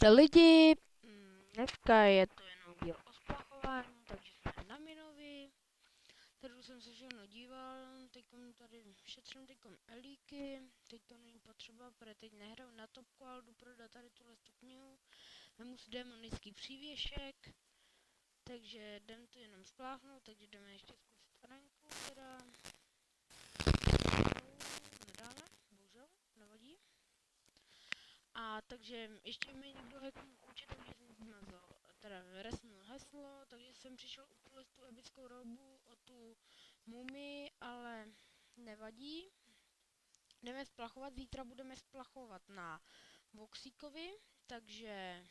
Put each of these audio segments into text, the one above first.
Zdravte lidi, dneska je to jenom díl o splachování, takže jsme na Minovi. Tady jsem se všechno díval, teďkom tady šetřím elíky, teď to není potřeba, protože teď nehraju na topku, ale jdu prodat tady tuhle knihu. Vemu si démonický přívěšek, takže jdem to jenom spláchnout, takže jdeme ještě zkusit arenku, teda nedáme, bohužel, nevadí. A takže ještě mi někdo hacknul účet, takže jsem zmazal, teda resnul heslo, takže jsem přišel úplně tu epickou robu o tu mumii, ale nevadí. Jdeme splachovat, zítra budeme splachovat na Voxíkovi, takže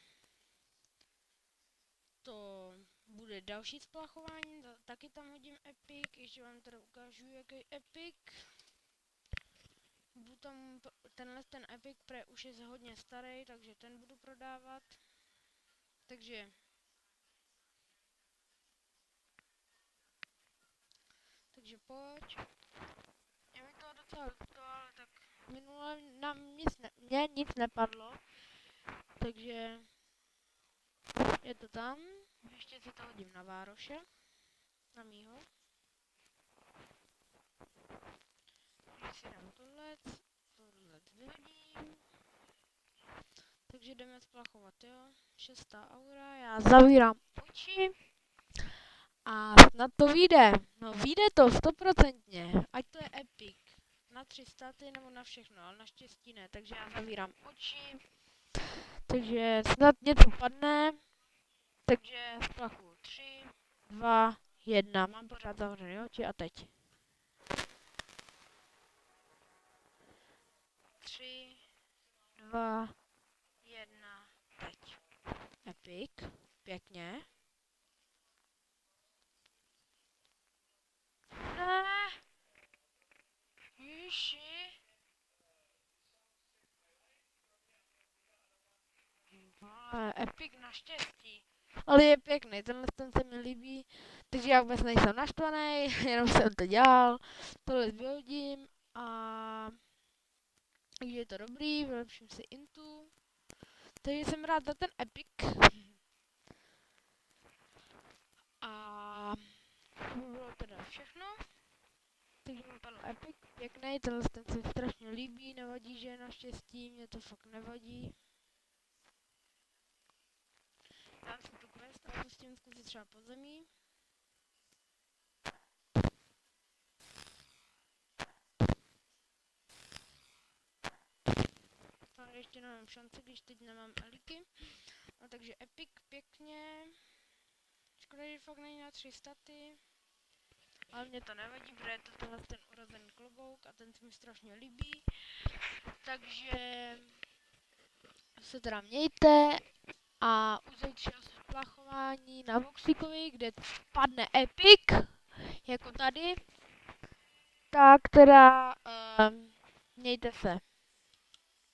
to bude další splachování, taky tam hodím epic, ještě vám teda ukážu, jaký epic. Budu tam ten epic pre už je hodně starý, takže ten budu prodávat. Takže pojď. Je mi to docela líto, ale tak minule mě nic nepadlo. Takže je to tam. Ještě si to hodím na Vároše. Na mýho. Takže si dám tohle vyhodím. Takže jdeme splachovat, jo. 6. aura, já zavírám oči. A snad to vyjde. No vyjde to 100%. Ať to je epic. Na 300 nebo na všechno, ale naštěstí ne. Takže já zavírám oči. Takže snad něco padne. Takže splachu 3, 2, 1. Mám pořád zavřené oči a teď. 3, 2, 1, teď. Epic. Pěkně. Ne. Ježiši. Epic naštěstí. Ale je pěkný, tenhle se mi líbí, takže já vůbec nejsem naštvaný, jenom jsem to dělal, tohle vyhodím a je to dobrý, vylepším si intu, takže jsem rád za ten epic. A to bylo teda všechno, takže mi padl epic, pěkný, tenhle se mi strašně líbí, nevadí, že je naštěstí, mě to fakt nevadí. Dám si tu quest a pustím zkusit třeba podzemí. Ale ještě nemám šanci, když teď nemám elíky. No takže epic pěkně. Škoda, že fakt není na 300. Ale mě to nevadí, protože je to tenhle ten urozený klobouk a ten se mi strašně líbí. Takže se teda mějte a u zítřejšího splachování na Voxíkovi, kde padne epic, jako tady, tak teda mějte se.